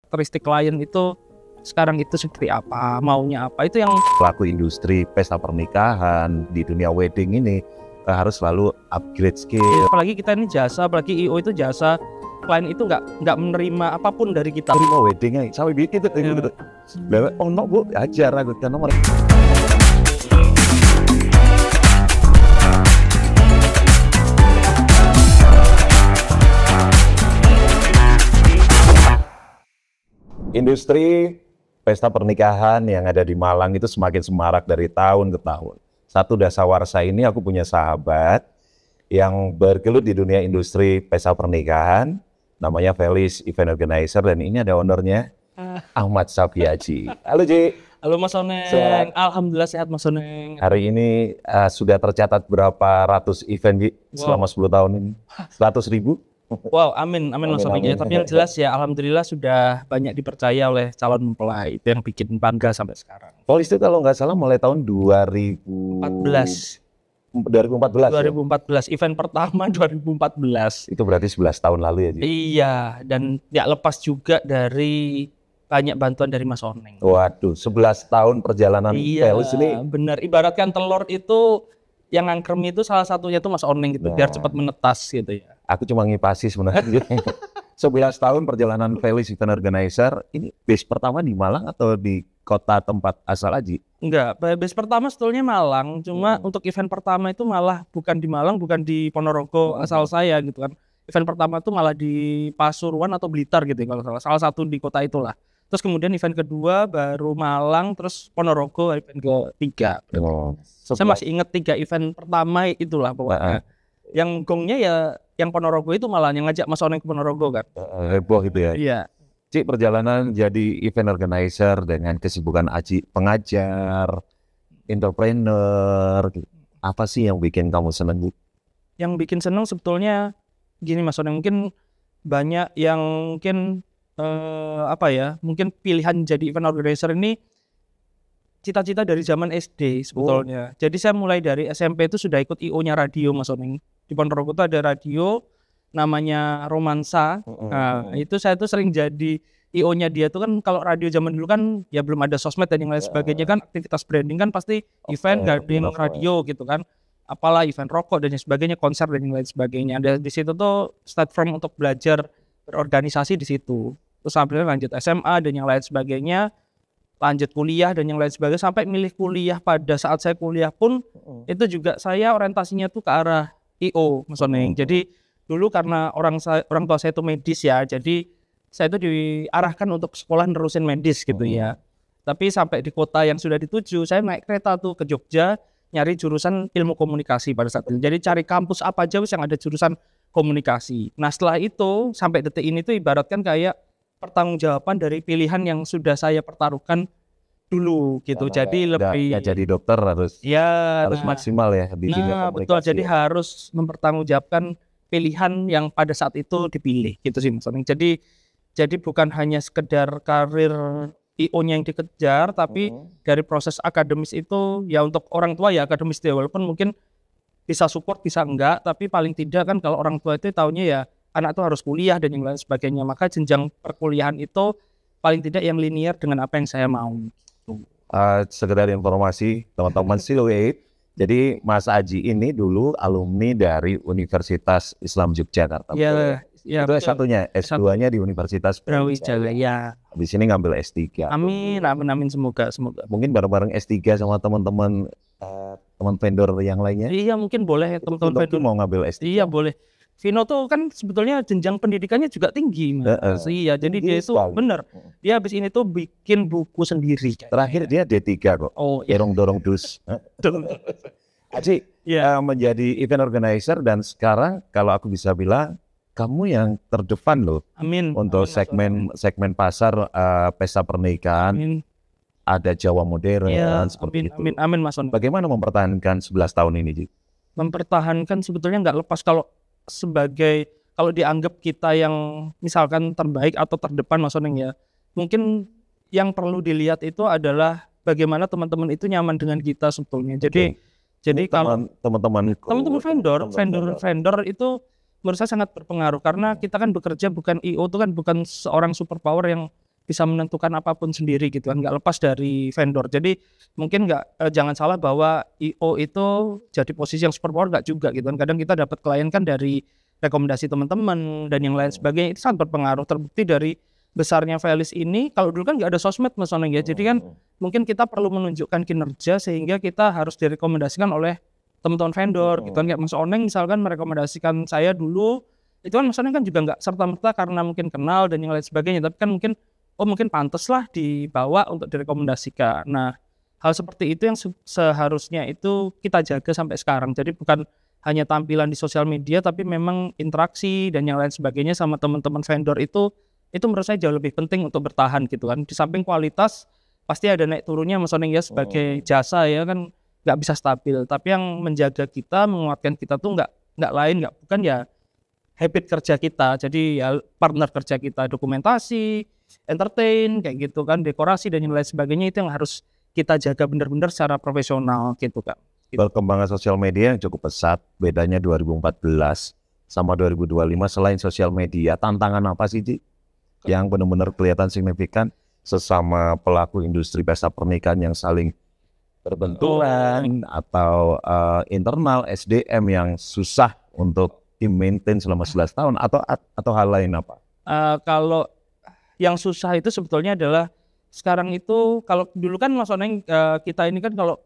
karakteristik klien itu sekarang itu seperti apa, maunya apa, itu yang pelaku industri pesta pernikahan di dunia wedding ini harus selalu upgrade skill. apalagi kita ini jasa, apalagi IO itu jasa, klien itu nggak menerima apapun dari kita. Terima weddingnya, sampai bikin itu gitu. Oh no bu, ajar aku kan nomor. Industri pesta pernikahan yang ada di Malang itu semakin semarak dari tahun ke tahun. Satu dasawarsa ini aku punya sahabat yang bergelut di dunia industri pesta pernikahan, namanya Felis Event Organizer, dan ini ada ownernya Ahmad Safiaji. Halo Ji. Halo Mas Oneng, Sehat. Alhamdulillah sehat Mas Oneng. Hari ini sudah tercatat berapa ratus event Ji selama 10 tahun ini? 100.000? Wow, amin Mas Oneng. amin. Tapi yang jelas ya, alhamdulillah sudah banyak dipercaya oleh calon mempelai, itu yang bikin bangga sampai sekarang. Felis itu kalau nggak salah mulai tahun 2014. 2014, event pertama 2014. Itu berarti 11 tahun lalu ya Ji? Iya, dan ya lepas juga dari banyak bantuan dari Mas Oneng. Waduh, 11 tahun perjalanan Felis ini. Benar, ibaratkan telur itu yang ngangkrem itu salah satunya itu Mas Oneng gitu, biar cepat menetas gitu ya. Aku cuma ngipasi sebenarnya. 11 tahun perjalanan Felis Event Organizer, ini base pertama di Malang atau di kota tempat asal Aji? Enggak, base pertama sebetulnya Malang, cuma untuk event pertama itu malah bukan di Malang, bukan di Ponorogo asal saya gitu kan. Event pertama itu malah di Pasuruan atau Blitar gitu ya, kalau salah satu di kota itulah. Terus kemudian event kedua baru Malang, terus Ponorogo event ketiga. Saya masih ingat 3 event pertama itulah pokoknya. Yang gongnya ya yang Ponorogo itu malah yang ngajak Mas Oneng ke Ponorogo kan. Heboh gitu ya. Iya. Cik, perjalanan jadi event organizer dengan kesibukan Aji pengajar, entrepreneur, apa sih yang bikin kamu senang? Yang bikin senang sebetulnya gini Mas Oneng, mungkin banyak yang mungkin mungkin pilihan jadi event organizer ini cita-cita dari zaman SD sebetulnya. Jadi saya mulai dari SMP itu sudah ikut IO-nya radio Mas Oneng. Di Ponorogo itu ada radio namanya Romansa. Nah, itu saya tuh sering jadi IO-nya dia tuh kan, kalau radio zaman dulu kan ya belum ada sosmed dan yang lain sebagainya kan, aktivitas branding kan pasti event gading radio gitu kan. Apalah event rokok dan yang sebagainya, konser dan yang lain sebagainya. Ada di situ tuh start from untuk belajar berorganisasi di situ. Terus sambil lanjut SMA dan yang lain sebagainya, lanjut kuliah dan yang lain sebagainya, sampai milih kuliah. Pada saat saya kuliah pun itu juga saya orientasinya tuh ke arah IO Mas Oneng. Jadi dulu karena orang tua saya itu medis ya, jadi saya itu diarahkan untuk sekolah nerusin medis gitu ya. Tapi sampai di kota yang sudah dituju, saya naik kereta tuh ke Jogja nyari jurusan ilmu komunikasi pada saat itu. Jadi cari kampus apa aja yang ada jurusan komunikasi. Nah setelah itu sampai detik ini tuh ibaratkan kayak pertanggungjawaban dari pilihan yang sudah saya pertaruhkan dulu gitu. Jadi lebih ya jadi dokter harus maksimal ya di dunia komunikasi. Betul, jadi harus mempertanggungjawabkan pilihan yang pada saat itu dipilih gitu sih Mas Oneng. Jadi bukan hanya sekedar karir IO-nya yang dikejar, tapi dari proses akademis itu ya untuk orang tua ya akademis dia, walaupun mungkin bisa support bisa enggak, tapi paling tidak kan kalau orang tua itu taunya ya anak itu harus kuliah dan yang lain sebagainya, maka jenjang perkuliahan itu paling tidak yang linear dengan apa yang saya mau. Sekedar informasi teman-teman Silway, jadi Mas Aji ini dulu alumni dari Universitas Islam Yogyakarta. Iya, itu S1-nya, S2-nya di Universitas Brawijaya. Ya. Habis ini ngambil S3. Amin, semoga. Mungkin bareng-bareng S3 sama teman-teman teman vendor yang lainnya. Iya, mungkin boleh teman-teman vendor mau ngambil S3. Iya, boleh. Vino tuh kan sebetulnya jenjang pendidikannya juga tinggi, Mas. Iya, jadi dia itu benar. Dia habis ini tuh bikin buku sendiri. Terakhir dia D3 kok. Oh, iya. Dorong dus. Aji, menjadi event organizer dan sekarang kalau aku bisa bilang kamu yang terdepan loh. Amin. Untuk segmen pasar pesta pernikahan. Amin. Ada Jawa modern seperti itu. Amin Mas Oneng. Bagaimana mempertahankan 11 tahun ini, Ji? Mempertahankan sebetulnya nggak lepas kalau dianggap kita yang misalkan terbaik atau terdepan Mas Oneng ya, mungkin yang perlu dilihat itu adalah bagaimana teman-teman itu nyaman dengan kita sebetulnya. Jadi kalau teman-teman vendor itu menurut saya sangat berpengaruh, karena kita kan bekerja bukan IO itu kan bukan seorang superpower yang bisa menentukan apapun sendiri gitu kan, nggak lepas dari vendor. Jadi mungkin jangan salah bahwa IO itu jadi posisi yang super power, nggak juga gitu kan. Kadang kita dapat klien kan dari rekomendasi teman-teman dan yang lain sebagainya, itu sangat berpengaruh. Terbukti dari besarnya Velis ini, kalau dulu kan nggak ada sosmed Mas Oneng ya, jadi kan mungkin kita perlu menunjukkan kinerja sehingga kita harus direkomendasikan oleh teman-teman vendor gitu kan. Kayak Mas Oneng misalkan merekomendasikan saya dulu, itu kan Mas Oneng kan juga nggak serta-merta karena mungkin kenal dan yang lain sebagainya, tapi kan mungkin mungkin pantas lah dibawa untuk direkomendasikan. Nah, hal seperti itu yang seharusnya itu kita jaga sampai sekarang. Jadi bukan hanya tampilan di sosial media, tapi memang interaksi dan yang lain sebagainya sama teman-teman vendor itu menurut saya jauh lebih penting untuk bertahan gitu kan. Di samping kualitas pasti ada naik turunnya Mas Oneng ya, sebagai jasa ya kan nggak bisa stabil. Tapi yang menjaga kita, menguatkan kita tuh nggak lain, nggak bukan ya habit kerja kita. Jadi ya partner kerja kita, dokumentasi, entertain kayak gitu kan, dekorasi dan yang lain sebagainya, itu yang harus kita jaga benar-benar secara profesional gitu kan. Perkembangan sosial media yang cukup pesat, bedanya 2014 sama 2025 selain sosial media, tantangan apa sih Ci yang benar-benar kelihatan signifikan sesama pelaku industri pesta pernikahan yang saling berbenturan atau internal SDM yang susah untuk di-maintain selama 11 tahun atau hal lain apa? Kalau yang susah itu sebetulnya adalah sekarang itu, kalau dulu kan Mas Oneng kita ini kan kalau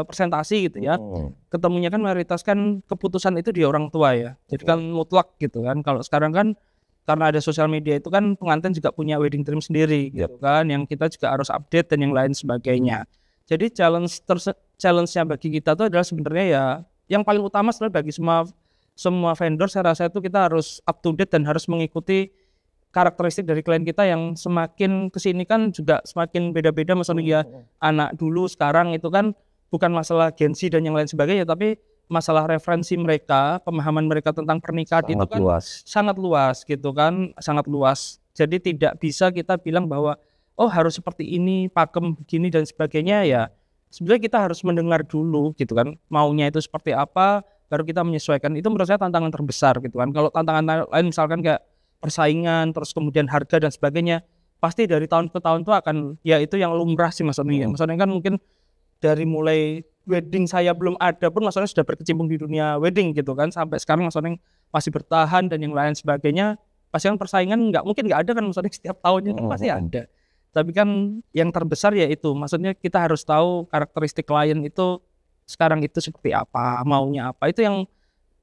presentasi gitu ya, ketemunya kan mayoritas kan keputusan itu di orang tua ya, jadi kan mutlak gitu kan. Kalau sekarang kan karena ada sosial media itu kan pengantin juga punya wedding dream sendiri gitu kan, yang kita juga harus update dan yang lain sebagainya. Jadi challenge-nya bagi kita itu adalah sebenarnya ya yang paling utama sebenarnya bagi semua vendor, saya rasa itu kita harus up to date dan harus mengikuti karakteristik dari klien kita yang semakin kesini kan juga semakin beda-beda. Maksudnya ya anak dulu sekarang itu kan bukan masalah Gen Z dan yang lain sebagainya, tapi masalah referensi mereka, pemahaman mereka tentang pernikahan itu kan sangat luas gitu kan, sangat luas. Jadi tidak bisa kita bilang bahwa harus seperti ini, pakem begini dan sebagainya. Ya sebenarnya kita harus mendengar dulu gitu kan, maunya itu seperti apa, baru kita menyesuaikan. Itu menurut saya tantangan terbesar gitu kan. Kalau tantangan lain misalkan kayak persaingan, terus kemudian harga dan sebagainya, pasti dari tahun ke tahun itu akan, ya itu yang lumrah sih Mas Oneng. Mas Oneng kan mungkin dari mulai wedding saya belum ada pun Mas Oneng sudah berkecimpung di dunia wedding gitu kan, sampai sekarang Mas Oneng masih bertahan dan yang lain sebagainya. Pasti kan persaingan mungkin nggak ada kan Mas Oneng, setiap tahunnya kan pasti ada. Tapi kan yang terbesar ya itu, maksudnya kita harus tahu karakteristik klien itu sekarang itu seperti apa, maunya apa. Itu yang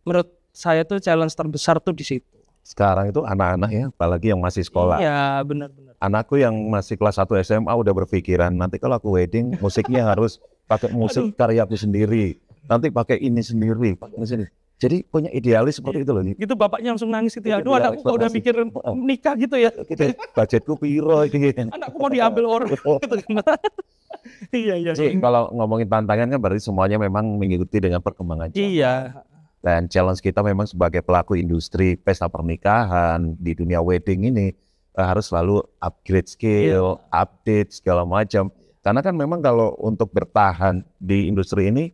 menurut saya tuh challenge terbesar tuh di situ. Sekarang itu anak-anak ya, apalagi yang masih sekolah. Iya, benar-benar. Anakku yang masih kelas 1 SMA udah berpikiran, nanti kalau aku wedding musiknya harus pakai musik karyaku sendiri. Nanti pakai ini sendiri, pakai ini sendiri. Jadi punya idealis seperti itu loh. Gitu bapaknya langsung nangis gitu ya. Aduh, anakku kok udah mikir nikah gitu ya. Budgetku piro ini. Anakku mau diambil orang gitu. Iya. Jadi kalau ngomongin tantangan kan berarti semuanya memang mengikuti dengan perkembangan zaman. Iya. Dan challenge kita memang sebagai pelaku industri pesta pernikahan di dunia wedding ini harus selalu upgrade skill, update segala macam. Karena kan memang kalau untuk bertahan di industri ini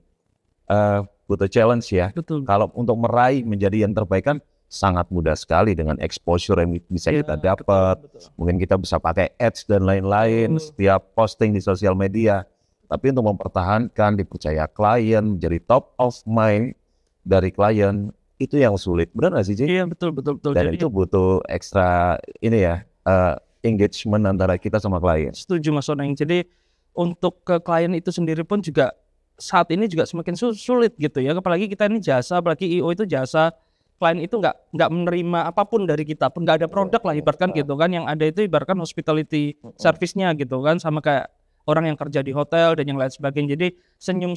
butuh challenge ya. Betul. Kalau untuk meraih menjadi yang terbaik kan sangat mudah sekali dengan exposure yang bisa kita dapat. Mungkin kita bisa pakai ads dan lain-lain setiap posting di sosial media. Tapi untuk mempertahankan, dipercaya klien, menjadi top of mind dari klien, itu yang sulit. Benar nggak sih, Ci? Iya, betul. Dan jadi, itu butuh ekstra engagement antara kita sama klien. Setuju Mas Oneng. Jadi untuk ke klien itu sendiri pun juga saat ini juga semakin sulit gitu ya. Apalagi kita ini jasa, apalagi IO itu jasa. Klien itu nggak menerima apapun dari kita pun, nggak ada produk lah ibaratkan gitu kan. Yang ada itu ibaratkan hospitality service-nya gitu kan, sama kayak orang yang kerja di hotel dan yang lain sebagainya. Jadi senyum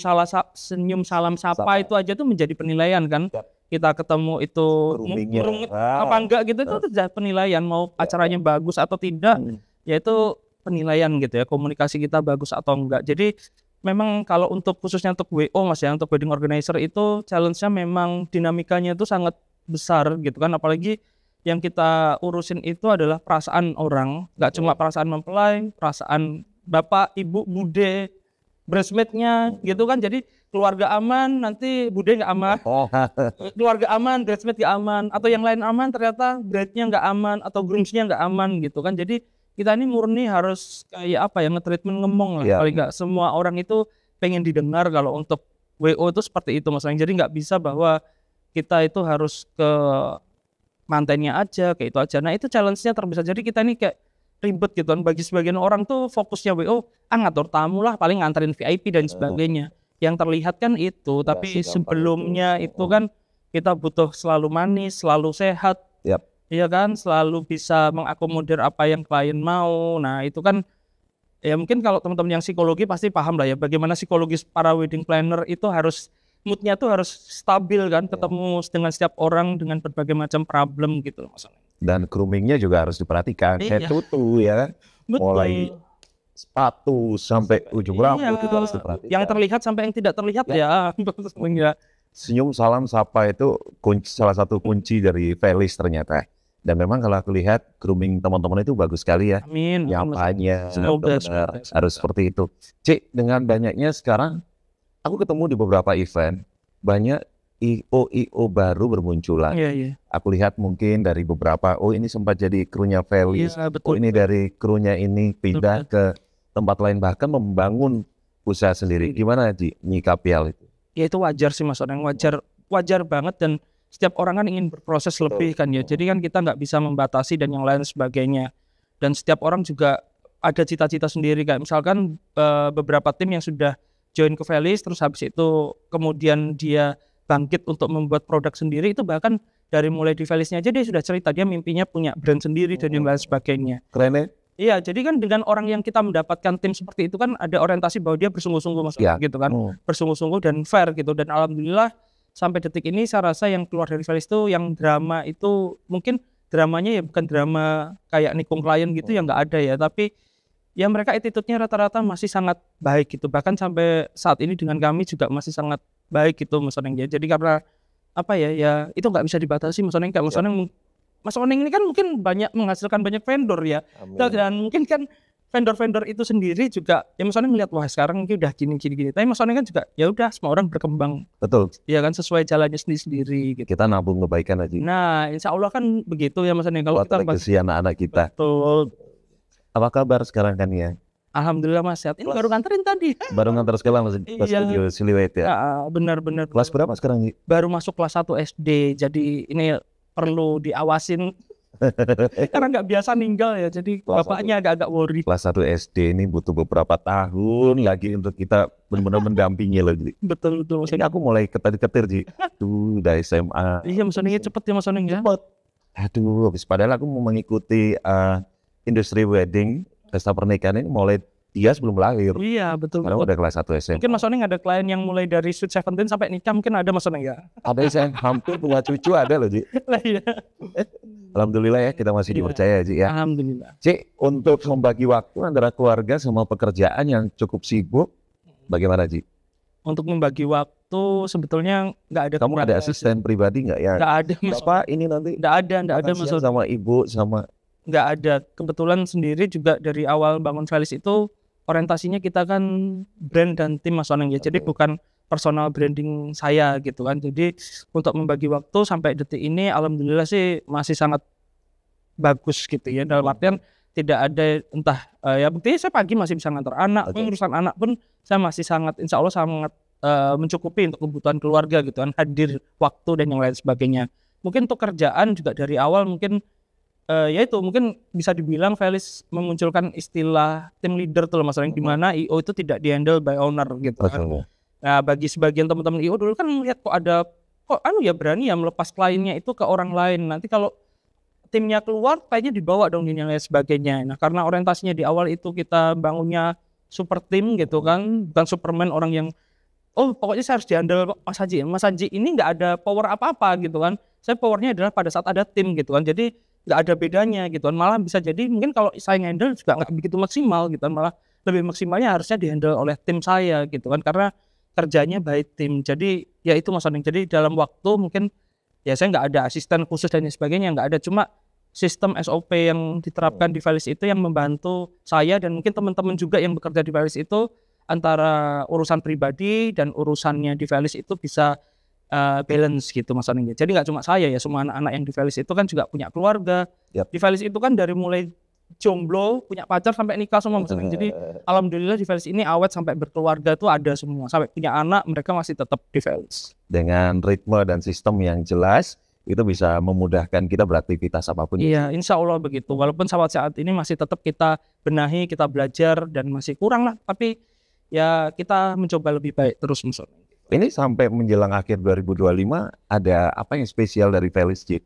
salam sapa itu aja tuh menjadi penilaian kan. Kita ketemu itu rumit apa enggak gitu, itu penilaian. Mau acaranya bagus atau tidak, ya itu penilaian gitu ya. Komunikasi kita bagus atau enggak. Jadi memang kalau untuk khususnya untuk WO Mas ya, untuk wedding organizer itu challenge-nya memang dinamikanya itu sangat besar gitu kan. Apalagi yang kita urusin itu adalah perasaan orang, nggak cuma perasaan mempelai, perasaan bapak, ibu, bude, bridesmaid-nya gitu kan. Jadi keluarga aman, nanti bude nggak aman. Keluarga aman, bridesmaid nggak aman. Atau yang lain aman, ternyata bride-nya nggak aman, atau groomsnya nggak aman gitu kan. Jadi kita ini murni harus kayak apa ya, nge-treatment ngomong lah. Paling nggak semua orang itu pengen didengar kalau untuk WO itu seperti itu maksudnya. Jadi nggak bisa bahwa kita itu harus ke mantennya aja, kayak itu aja. Nah itu challenge-nya terbesar. Jadi kita ini kayak ribet gitu kan. Bagi sebagian orang tuh fokusnya WO, ngatur tamu lah, paling nganterin VIP dan sebagainya. Yang terlihat kan itu, tapi sebelumnya itu kan kita butuh selalu manis, selalu sehat. Iya kan, selalu bisa mengakomodir apa yang klien mau. Nah itu kan ya mungkin kalau teman-teman yang psikologi pasti paham lah ya, bagaimana psikologis para wedding planner itu harus moodnya tuh harus stabil kan, ketemu dengan setiap orang dengan berbagai macam problem gitu maksudnya. Dan groomingnya juga harus diperhatikan, head to toe ya kan, mulai sepatu sampai ujung rambut itu harus diperhatikan. Yang terlihat sampai yang tidak terlihat ya. Senyum, salam, sapa itu salah satu kunci dari Felis ternyata. Dan memang kalau aku lihat grooming teman-teman itu bagus sekali ya. Amin. Nyapanya benar harus seperti itu. Cik, dengan banyaknya sekarang aku ketemu di beberapa event banyak IO baru bermunculan. Aku lihat mungkin dari beberapa, ini sempat jadi krunya Felis. Ini dari krunya ini pindah ke tempat lain, bahkan membangun usaha sendiri. Gimana Ji nyikapi hal itu? Ya itu wajar sih Mas Oneng, wajar banget, dan setiap orang kan ingin berproses lebih kan ya. Jadi kan kita nggak bisa membatasi dan yang lain sebagainya. Dan setiap orang juga ada cita-cita sendiri, kayak misalkan beberapa tim yang sudah join ke Felis, terus habis itu kemudian dia bangkit untuk membuat produk sendiri, itu bahkan dari mulai di Felisnya aja dia sudah cerita dia mimpinya punya brand sendiri dan yang lain sebagainya. Keren ya? Iya, jadi kan dengan orang yang kita mendapatkan tim seperti itu kan ada orientasi bahwa dia bersungguh-sungguh maksudnya gitu kan, bersungguh-sungguh dan fair gitu. Dan alhamdulillah sampai detik ini saya rasa yang keluar dari Felis itu yang drama itu mungkin dramanya ya bukan drama kayak nikung klien gitu ya, nggak ada ya, tapi ya mereka attitude-nya rata-rata masih sangat baik gitu, bahkan sampai saat ini dengan kami juga masih sangat baik gitu Mas Oneng ya. Jadi karena apa ya itu nggak bisa dibatasi Mas Oneng. Kayak Mas Oneng ini kan mungkin banyak menghasilkan banyak vendor ya. Dan mungkin kan vendor-vendor itu sendiri juga ya Mas Oneng ngeliat wah sekarang mungkin udah gini. Tapi Mas Oneng kan juga ya udah semua orang berkembang. Betul. Ya kan sesuai jalannya sendiri gitu. Kita nabung kebaikan aja. Nah, insya Allah kan begitu ya Mas Oneng. Kalau kita legacy anak-anak kita. Betul. Apa kabar sekarang kan ya? Alhamdulillah Mas sehat. Ini baru nganterin tadi. Baru nganter sekolah Mas di studio Siliwet ya. Benar-benar. Kelas berapa sekarang? Baru masuk kelas 1 SD. Jadi ini perlu diawasin. Karena nggak biasa ninggal ya. Jadi bapaknya agak-agak worry. Kelas 1 SD ini butuh beberapa tahun lagi untuk kita benar-benar mendampingi lagi. Betul. Ini aku mulai ketir-ketir Ji. Tuh udah SMA. Iya Mas Oneng cepet ya Mas Oneng ya. Cepet. Aduh, padahal aku mau mengikuti industri wedding, pesta pernikahan ini mulai dia sebelum lahir. Iya betul. Karena udah kelas 1 SMA. Mungkin Mas Oneng ada klien yang mulai dari Sweet 17 sampai nikah, mungkin ada Mas Oneng ya. Ada yang hampir punya cucu ada loh Ji. Iya. Alhamdulillah ya kita masih dipercaya Ji ya. Alhamdulillah. Ci, untuk membagi waktu antara keluarga sama pekerjaan yang cukup sibuk, bagaimana Ji? Untuk membagi waktu sebetulnya nggak ada. Kamu ada asisten pribadi nggak ya? Nggak ada Mas. Bapak ini nanti? Nggak ada Mas. Sama ibu sama. Nggak ada. Kebetulan sendiri juga dari awal bangun Felis itu orientasinya kita kan brand dan tim Mas Oneng ya. Jadi bukan personal branding saya gitu kan. Jadi untuk membagi waktu sampai detik ini alhamdulillah sih masih sangat bagus gitu ya. Dalam artian tidak ada entah ya buktinya saya pagi masih bisa ngantar anak, urusan anak pun saya masih sangat insya Allah sangat mencukupi untuk kebutuhan keluarga gitu kan, hadir waktu dan yang lain sebagainya. Mungkin untuk kerjaan juga dari awal mungkin ya itu mungkin bisa dibilang Felis memunculkan istilah tim leader tuh Mas Oneng, di mana IO itu tidak di-handle by owner gitu kan. Nah, bagi sebagian teman-teman IO dulu kan melihat kok ya berani ya melepas kliennya itu ke orang lain. Nanti kalau timnya keluar kayaknya dibawa dong dan lain sebagainya. Nah, karena orientasinya di awal itu kita bangunnya super tim gitu kan, bukan Superman orang yang pokoknya saya harus di-handle Mas Haji. Mas Haji ini nggak ada power apa-apa gitu kan. Saya powernya adalah pada saat ada tim gitu kan. Jadi nggak ada bedanya gitu kan, malah bisa jadi mungkin kalau saya handle juga nggak begitu maksimal gitu kan, malah lebih maksimalnya harusnya dihandle oleh tim saya gitu kan, karena kerjanya by tim. Jadi ya itu Mas Oneng, jadi dalam waktu mungkin ya saya nggak ada asisten khusus dan sebagainya, nggak ada, cuma sistem SOP yang diterapkan di Felis itu yang membantu saya dan mungkin teman-teman juga yang bekerja di Felis itu antara urusan pribadi dan urusannya di Felis itu bisa balance gitu Mas Oneng. Jadi nggak cuma saya ya, semua anak-anak yang di Felis itu kan juga punya keluarga. Di Felis itu kan dari mulai jomblo, punya pacar sampai nikah semua Mas Oneng. Jadi alhamdulillah di Velis ini awet sampai berkeluarga tuh ada semua. Sampai punya anak mereka masih tetap di Velis. Dengan ritme dan sistem yang jelas, itu bisa memudahkan kita beraktivitas apapun. Iya, insya Allah begitu. Walaupun saat ini masih tetap kita benahi, kita belajar dan masih kurang lah. Tapi ya kita mencoba lebih baik terus Mas Oneng. Ini sampai menjelang akhir 2025 ada apa yang spesial dari Velis, Ci?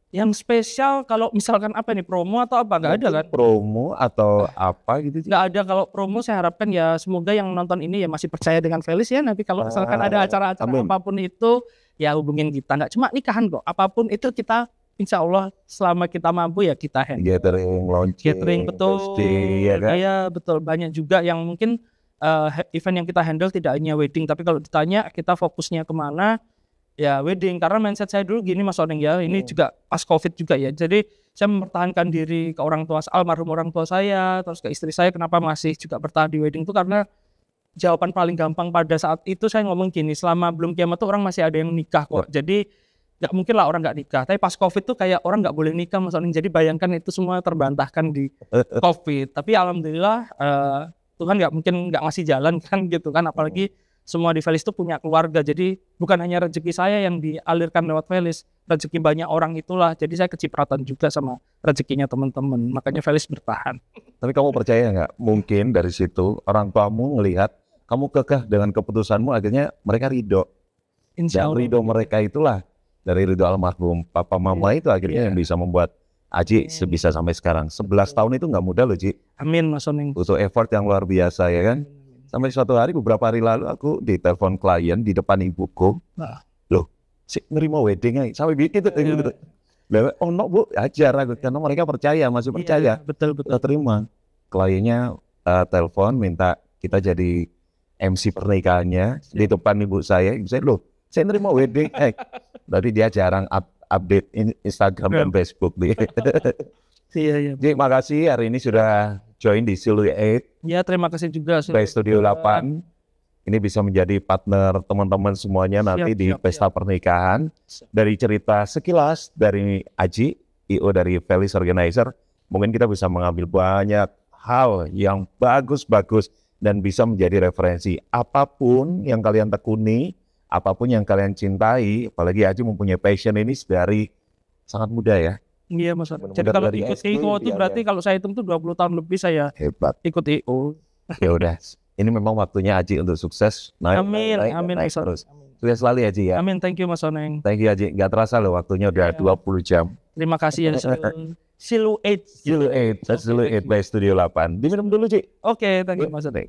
Yang spesial kalau misalkan apa nih, promo atau apa? Nggak ada kan? Promo atau apa gitu, Ci? Nggak ada. Kalau promo saya harapkan ya semoga yang nonton ini ya masih percaya dengan Velis ya. Nanti kalau misalkan ada acara-acara apapun itu ya hubungin kita. Nggak cuma nikahan kok, apapun itu kita insya Allah selama kita mampu ya kita handle. Gathering, launching, Gathering, betul. pasti, ya kan? Iya betul. Banyak juga yang mungkin event yang kita handle tidak hanya wedding, tapi kalau ditanya kita fokusnya kemana, ya wedding. Karena mindset saya dulu gini Mas Oneng ya, ini juga pas COVID juga ya. Jadi saya mempertahankan diri ke orang tua, almarhum orang tua saya, terus ke istri saya. Kenapa masih juga bertahan di wedding itu karena jawaban paling gampang pada saat itu saya ngomong gini, selama belum kiamat tuh orang masih ada yang nikah kok. Jadi nggak mungkin lah orang nggak nikah. Tapi pas COVID tuh kayak orang nggak boleh nikah Mas Oneng. Jadi bayangkan itu semua terbantahkan di COVID. Tapi alhamdulillah Tuhan nggak ngasih jalan kan gitu kan, apalagi semua di Velis itu punya keluarga, jadi bukan hanya rezeki saya yang dialirkan lewat Velis, rezeki banyak orang itulah, jadi saya kecipratan juga sama rezekinya teman-teman, makanya Velis bertahan. Tapi kamu percaya nggak, mungkin dari situ orang tuamu ngelihat kamu kekeh dengan keputusanmu, akhirnya mereka ridho. Insya Allah. Dan ridho mereka itulah, dari ridho almarhum papa mama itu akhirnya yang bisa membuat Aji bisa sampai sekarang. 11 tahun itu nggak mudah loh, Ci. Amin Mas Oneng. Butuh effort yang luar biasa ya kan. Sampai suatu hari, beberapa hari lalu aku ditelepon klien di depan ibuku. Loh, si nerima wedding aja. Sampai gitu. Oh no bu, ajar aku. Karena mereka percaya, masih percaya. Betul. Kita terima. Kliennya telepon minta kita jadi MC pernikahannya di depan ibu saya. Ibu saya, loh saya nerima wedding. Berarti dia jarang update Instagram dan Facebook. Iya. Jadi makasih hari ini sudah join di Silhouette. Ya terima kasih juga. By Studio 8. Ini bisa menjadi partner teman-teman semuanya nanti di pesta pernikahan. Dari cerita sekilas dari Aji, IO dari Velis Organizer, mungkin kita bisa mengambil banyak hal yang bagus-bagus dan bisa menjadi referensi. Apapun yang kalian tekuni, apapun yang kalian cintai, apalagi Aji mempunyai passion ini dari sangat muda ya. Iya Mas. Jadi kalau ikut IO itu berarti kalau saya hitung tuh 20 tahun lebih saya hebat ikut IO. Ya udah, ini memang waktunya Aji untuk sukses. Amin terus. Sukses selalu Aji ya. Amin, thank you Mas Oneng. Thank you Aji, nggak terasa loh waktunya udah 20 jam. Terima kasih ya. Silhouette by Studio 8. Diminum dulu Ci. Oke, thank you Mas Oneng.